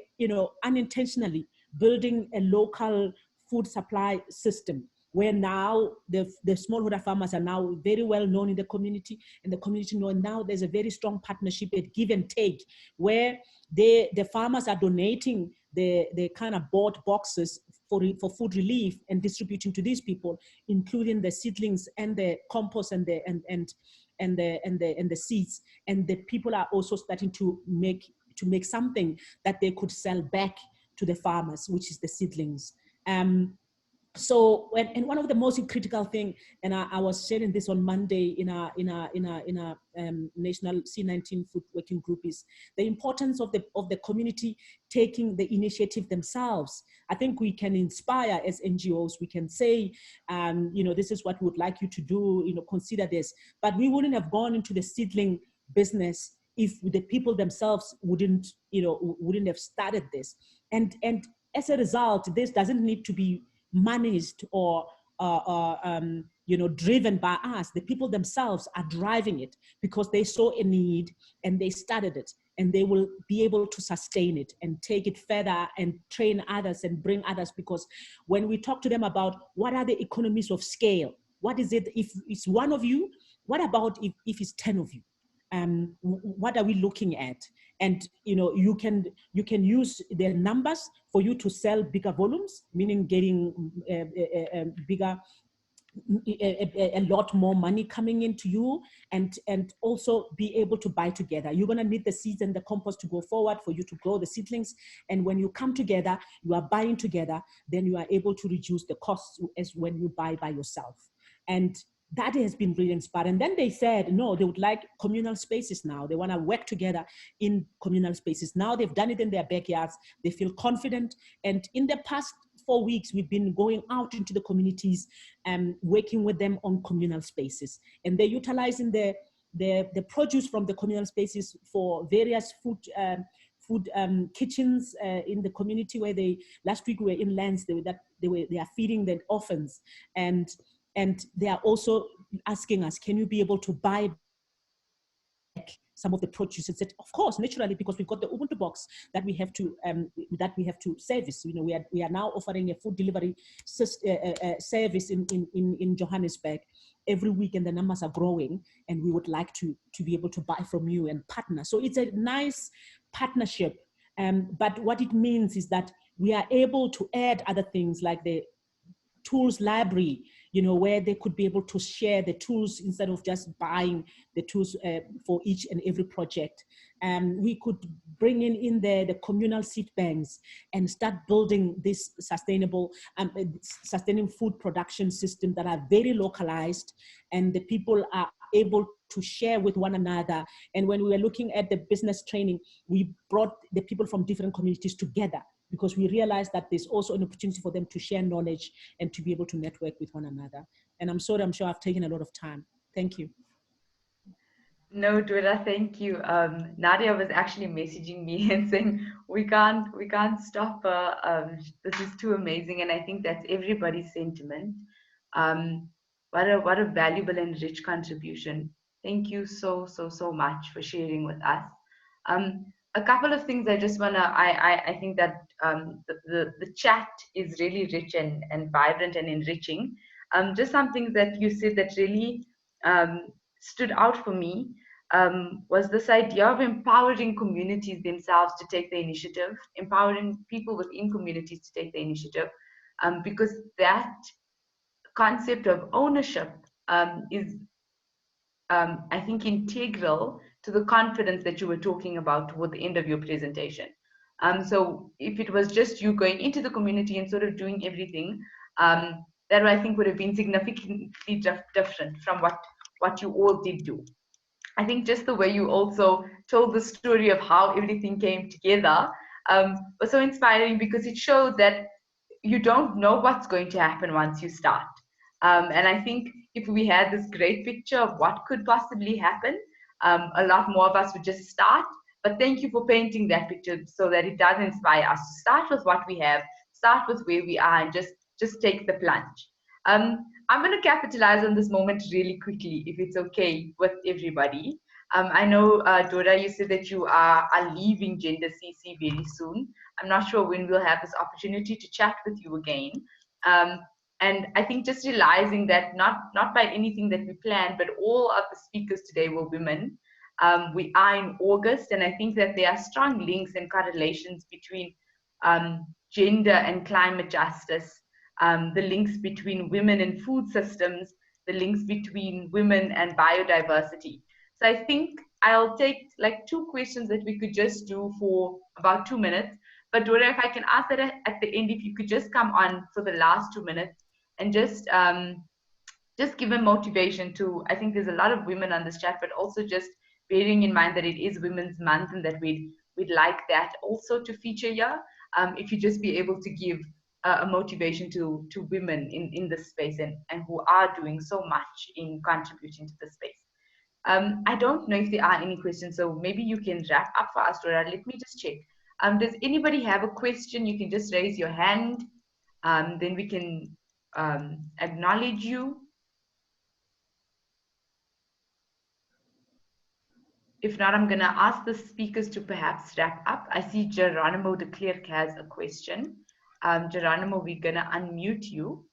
unintentionally building a local food supply system, where now the smallholder farmers are now very well known in the community, and the community know. And now there's a very strong partnership at give and take, where the farmers are donating the kind of bought boxes for food relief and distributing to these people, including the seedlings and the compost and the seeds. And the people are also starting to make something that they could sell back to the farmers, which is the seedlings. So, and one of the most critical thing, and I was sharing this on Monday in our national C19 food working group, is the importance of the community taking the initiative themselves. I think we can inspire as NGOs. We can say, this is what we would like you to do. Consider this. But we wouldn't have gone into the seedling business if the people themselves wouldn't have started this. And as a result, this doesn't need to be managed or driven by us. The people themselves are driving it because they saw a need and they started it, and they will be able to sustain it and take it further and train others and bring others. Because when we talk to them about what are the economies of scale, what is it if it's one of you, what about if it's 10 of you? What are we looking at? And you can use their numbers for you to sell bigger volumes, meaning getting bigger, a lot more money coming into you, and also be able to buy together. You're going to need the seeds and the compost to go forward for you to grow the seedlings. And when you come together, you are buying together, then you are able to reduce the costs as when you buy by yourself. And that has been really inspiring. And then they said, no, they would like communal spaces now. They want to work together in communal spaces. Now they've done it in their backyards. They feel confident. And in the past 4 weeks, we've been going out into the communities and working with them on communal spaces. And they're utilizing the produce from the communal spaces for various food kitchens in the community, where last week we were in Lens, they are feeding the orphans. And they are also asking us, can you be able to buy back some of the produce? And said, of course, naturally, because we've got the Ubuntu box that we have to service. We are now offering a food delivery service in Johannesburg every week, and the numbers are growing. And we would like to be able to buy from you and partner. So it's a nice partnership. But what it means is that we are able to add other things like the tools library, where they could be able to share the tools instead of just buying the tools for each and every project. We could bring in the communal seed banks and start building this sustaining food production system that are very localized, and the people are able to share with one another. And when we were looking at the business training, we brought the people from different communities together, because we realized that there's also an opportunity for them to share knowledge and to be able to network with one another. And I'm sure I've taken a lot of time. Thank you. No, Dora, thank you. Nadia was actually messaging me and saying, we can't stop her. This is too amazing. And I think that's everybody's sentiment. What a valuable and rich contribution. Thank you so much for sharing with us. A couple of things I just want to, I think that the chat is really rich and vibrant and enriching. Just some things that you said that really stood out for me was this idea of empowering communities themselves to take the initiative, empowering people within communities to take the initiative, because that concept of ownership is, I think, integral to the confidence that you were talking about toward the end of your presentation. So if it was just you going into the community and sort of doing everything, that I think would have been significantly different from what you all did do. I think just the way you also told the story of how everything came together was so inspiring, because it showed that you don't know what's going to happen once you start. And I think if we had this great picture of what could possibly happen, a lot more of us would just start. But thank you for painting that picture so that it does inspire us to start with what we have, start with where we are, and just take the plunge. I'm going to capitalize on this moment really quickly, if it's okay with everybody. I know, Dora, you said that you are leaving Gender CC very soon. I'm not sure when we'll have this opportunity to chat with you again. And I think just realizing that not by anything that we planned, but all of the speakers today were women. We are in August, and I think that there are strong links and correlations between gender and climate justice, the links between women and food systems, the links between women and biodiversity. So I think I'll take like 2 questions that we could just do for about 2 minutes. But Dora, if I can ask that at the end, if you could just come on for the last 2 minutes and just give a motivation to, I think there's a lot of women on this chat, but also just bearing in mind that it is Women's Month and that we'd like that also to feature here. If you just be able to give a motivation to women in this space and who are doing so much in contributing to the space. I don't know if there are any questions, so maybe you can wrap up for us, Dora. Let me just check. Does anybody have a question? You can just raise your hand. Then we can acknowledge you. If not, I'm going to ask the speakers to perhaps wrap up. I see Geronimo de Klerk has a question. Geronimo, we're going to unmute you.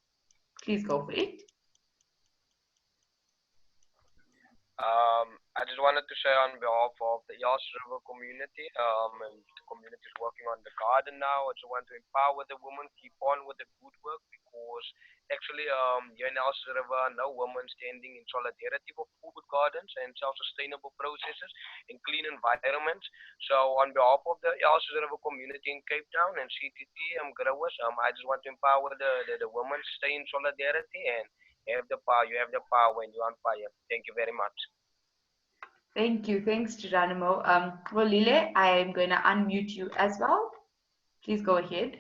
Please go for it. I just wanted to say on behalf of the Yas River community, and the community is working on the garden now. I just want to empower the women, keep on with the good work, because actually here in Yas River, no women standing in solidarity for food gardens and self-sustainable processes in clean environments. So on behalf of the Yas River community in Cape Town and CTT growers, I just want to empower the women, stay in solidarity, and have the power. You have the power when you're on fire. Thank you very much. Thank you. Thanks, Geronimo. Well, Lile, I am going to unmute you as well. Please go ahead.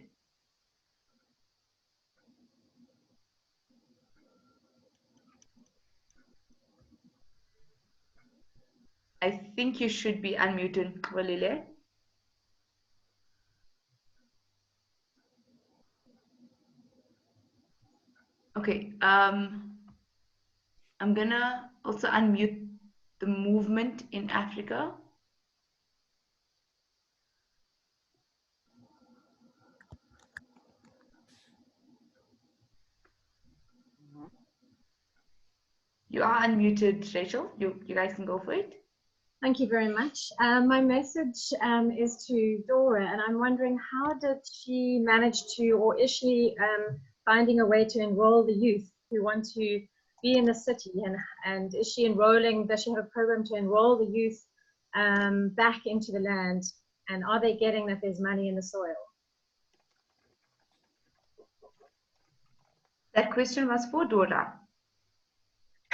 I think you should be unmuted, Lile. Okay. I'm going to also unmute the movement in Africa. You are unmuted, Rachel. You guys can go for it. Thank you very much. My message is to Dora, and I'm wondering, how did she manage to, or is she finding a way to enroll the youth who want to be in the city, and is she enrolling, does she have a program to enroll the youth back into the land, and are they getting that there's money in the soil? That question was for Dora.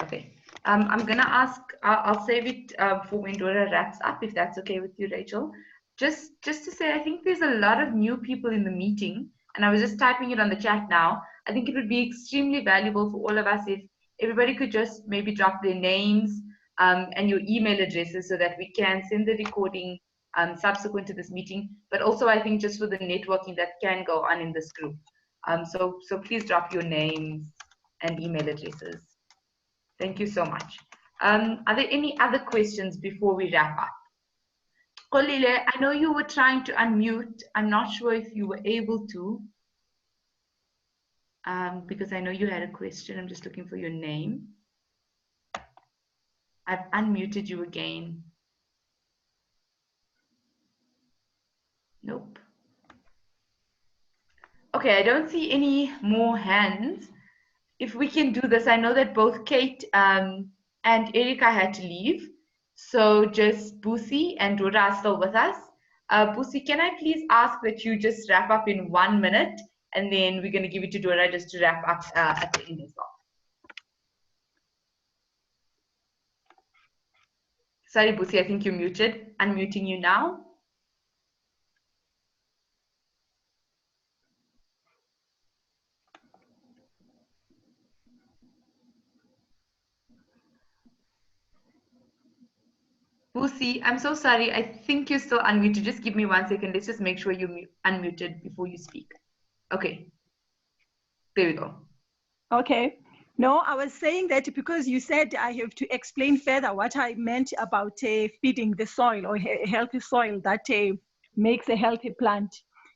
Okay. I'm going to ask, I'll save it for when Dora wraps up, if that's okay with you, Rachel. Just to say, I think there's a lot of new people in the meeting, and I was just typing it on the chat now. I think it would be extremely valuable for all of us if everybody could just maybe drop their names and your email addresses so that we can send the recording subsequent to this meeting, but also I think just for the networking that can go on in this group. So please drop your names and email addresses. Thank you so much. Are there any other questions before we wrap up? Kolile, I know you were trying to unmute. I'm not sure if you were able to, because I know you had a question. I'm just looking for your name. I've unmuted you again. Nope. Okay, I don't see any more hands. If we can do this, I know that both Kate and Erika had to leave. So just Busi and Dora are still with us. Busi, can I please ask that you just wrap up in 1 minute, and then we're going to give it to Dora just to wrap up at the end as well. Sorry, Busi, I think you're muted. Unmuting you now. Busi, I'm so sorry. I think you're still unmuted. Just give me 1 second. Let's just make sure you're unmuted before you speak. Okay. There we go. Okay. No, I was saying that because you said I have to explain further what I meant about feeding the soil, or a healthy soil that makes a healthy plant.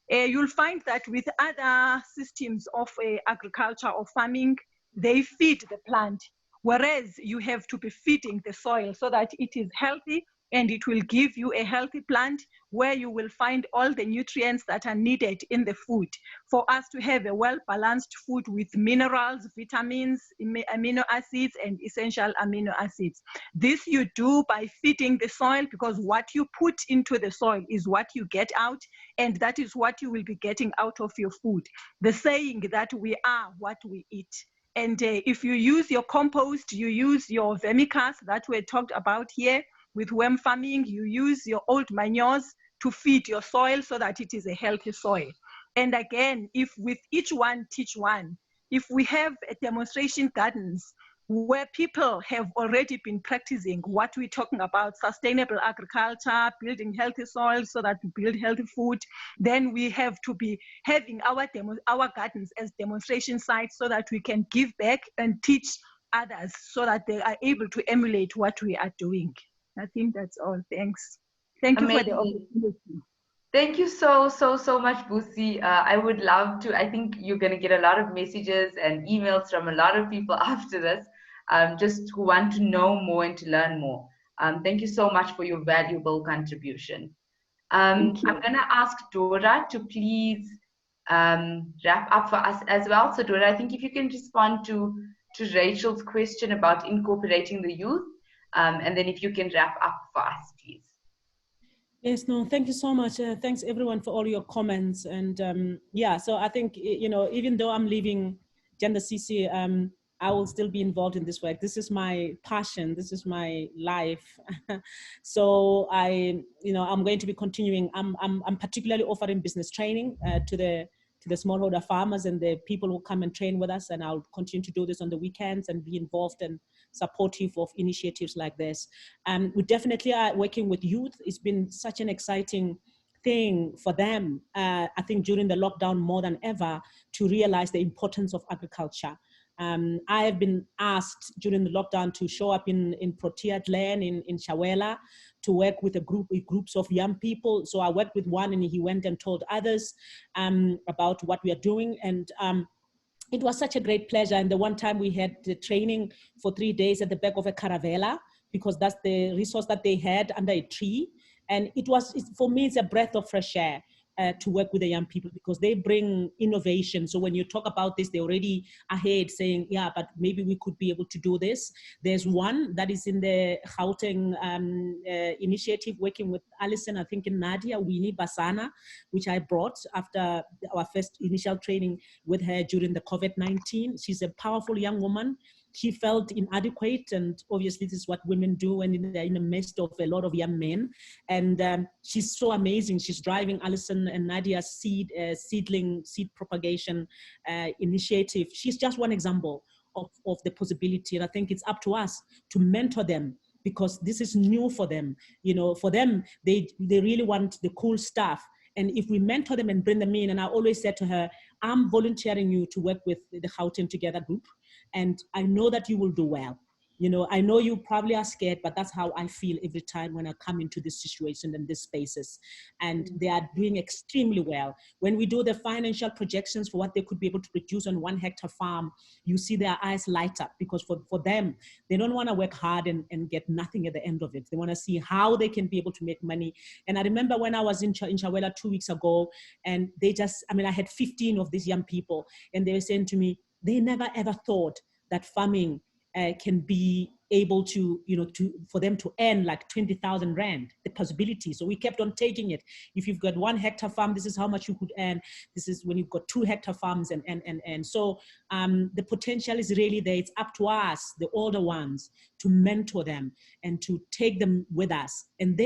You'll find that with other systems of agriculture or farming, they feed the plant, whereas you have to be feeding the soil so that it is healthy and it will give you a healthy plant where you will find all the nutrients that are needed in the food for us to have a well-balanced food with minerals, vitamins, amino acids, and essential amino acids. This you do by feeding the soil, because what you put into the soil is what you get out, and that is what you will be getting out of your food. The saying that we are what we eat. And if you use your compost, you use your vermicast that we talked about here with worm farming, you use your old manures to feed your soil so that it is a healthy soil. And again, if with each one teach one, if we have a demonstration gardens where people have already been practicing what we're talking about, sustainable agriculture, building healthy soils so that we build healthy food, then we have to be having our gardens as demonstration sites so that we can give back and teach others so that they are able to emulate what we are doing. I think that's all. Thanks. Thank you for the opportunity. Thank you so much, Busi. I would love to, I think you're going to get a lot of messages and emails from a lot of people after this, just who want to know more and to learn more. Thank you so much for your valuable contribution. I'm going to ask Dora to please wrap up for us as well. So Dora, I think if you can respond to Rachel's question about incorporating the youth, and then if you can wrap up for us, please. Yes, no, thank you so much. Thanks everyone for all your comments. And yeah, so I think, you know, even though I'm leaving Gender CC, I will still be involved in this work. This is my passion. This is my life. So I'm going to be continuing. I'm particularly offering business training to the smallholder farmers and the people who come and train with us. And I'll continue to do this on the weekends and be involved and supportive of initiatives like this. We definitely are working with youth. It's been such an exciting thing for them, I think during the lockdown more than ever, to realize the importance of agriculture. I have been asked during the lockdown to show up in Proteas land in Shawela to work with groups of young people. So I worked with one and he went and told others about what we are doing. And it was such a great pleasure. And the one time we had the training for 3 days at the back of a caravella, because that's the resource that they had under a tree. And for me, it's a breath of fresh air to work with the young people, because they bring innovation. So when you talk about this, they're already ahead saying, yeah, but maybe we could be able to do this. There's one that is in the Gauteng initiative, working with Alison, I think in Nadia, Winnie Basana, which I brought after our first initial training with her during the COVID-19. She's a powerful young woman. She felt inadequate, and obviously this is what women do when they're in the midst of a lot of young men. And she's so amazing. She's driving Alison and Nadia's seed propagation initiative. She's just one example of the possibility. And I think it's up to us to mentor them, because this is new for them. You know, for them, they really want the cool stuff. And if we mentor them and bring them in, and I always said to her, I'm volunteering you to work with the Gauteng Together group, and I know that you will do well. You know, I know you probably are scared, but that's how I feel every time when I come into this situation and these spaces. And they are doing extremely well. When we do the financial projections for what they could be able to produce on 1 hectare farm, you see their eyes light up, because for them, they don't want to work hard and get nothing at the end of it. They want to see how they can be able to make money. And I remember when I was in Shawela 2 weeks ago, and I had 15 of these young people, and they were saying to me, they never ever thought that farming can be able to, for them to earn like 20,000 Rand, the possibility. So we kept on taking it. If you've got 1 hectare farm, this is how much you could earn. This is when you've got 2 hectare farms. And so the potential is really there. It's up to us, the older ones, to mentor them and to take them with us. And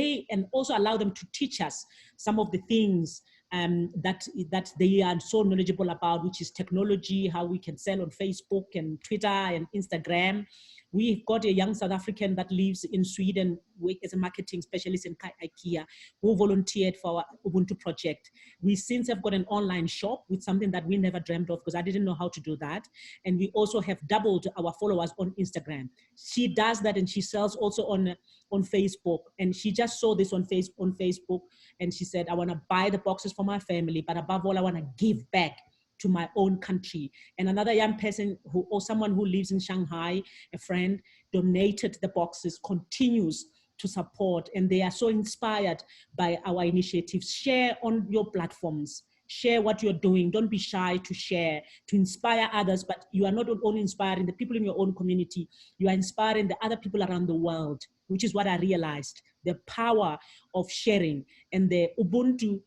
also allow them to teach us some of the things that they are so knowledgeable about, which is technology, how we can sell on Facebook and Twitter and Instagram. We've got a young South African that lives in Sweden as a marketing specialist in IKEA, who volunteered for our Ubuntu project. We since have got an online shop with something that we never dreamt of, because I didn't know how to do that. And we also have doubled our followers on Instagram. She does that, and she sells also on Facebook. And she just saw this on Facebook, and she said, I want to buy the boxes for my family, but above all, I want to give back to my own country. And another young person someone who lives in Shanghai, a friend, donated the boxes, continues to support, and they are so inspired by our initiatives. Share on your platforms. Share what you're doing. Don't be shy to share, to inspire others. But you are not only inspiring the people in your own community, you are inspiring the other people around the world, which is what I realized, the power of sharing and the Ubuntu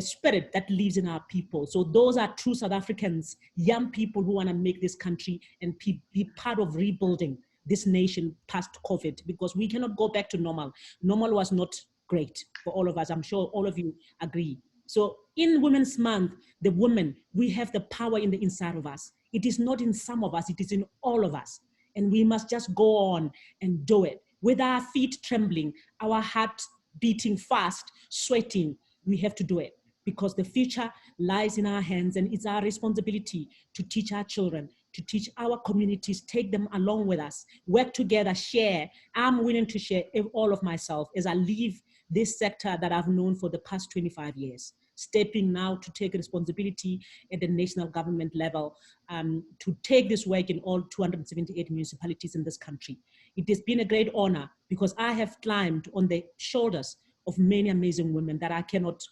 spirit that lives in our people. So those are true South Africans, young people who want to make this country and be part of rebuilding this nation past COVID, because we cannot go back to normal. Normal was not great for all of us. I'm sure all of you agree. So in Women's Month, the women, we have the power in the inside of us. It is not in some of us, it is in all of us. And we must just go on and do it. With our feet trembling, our heart beating fast, sweating, we have to do it, because the future lies in our hands, and it's our responsibility to teach our children, to teach our communities, take them along with us, work together, share. I'm willing to share all of myself as I leave this sector that I've known for the past 25 years, stepping now to take responsibility at the national government level, to take this work in all 278 municipalities in this country. It has been a great honor, because I have climbed on the shoulders of many amazing women that I cannot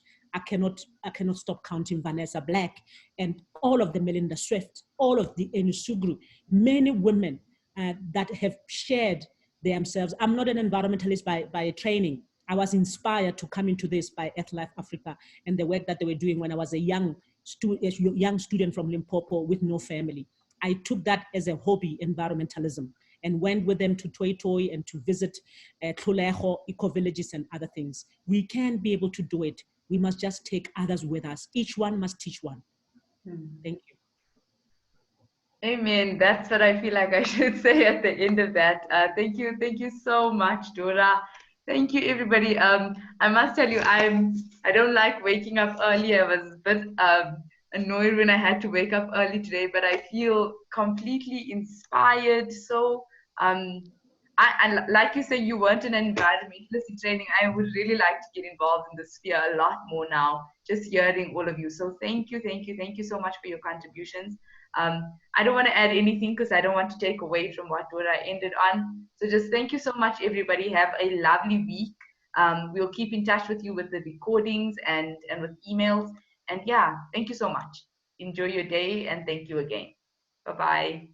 stop counting. Vanessa Black and all of the Melinda Swift, all of the Enu Sugru, many women that have shared themselves. I'm not an environmentalist by training. I was inspired to come into this by Earthlife Africa and the work that they were doing when I was a young student from Limpopo with no family. I took that as a hobby, environmentalism, and went with them to Toy Toy and to visit Tlulejo, eco-villages and other things. We can be able to do it. We must just take others with us. Each one must teach one. Thank you. Amen. That's what I feel like I should say at the end of that. Thank you so much, Dora. Thank you, everybody. I must tell you, I don't like waking up early. I was a bit annoyed when I had to wake up early today, but I feel completely inspired. So and like you say, you weren't an environmentalist in training. I would really like to get involved in this sphere a lot more now, just hearing all of you. So thank you so much for your contributions. I don't want to add anything because I don't want to take away from what Dora ended on. So just thank you so much, everybody. Have a lovely week. We'll keep in touch with you with the recordings and with emails. And yeah, thank you so much. Enjoy your day, and thank you again. Bye-bye.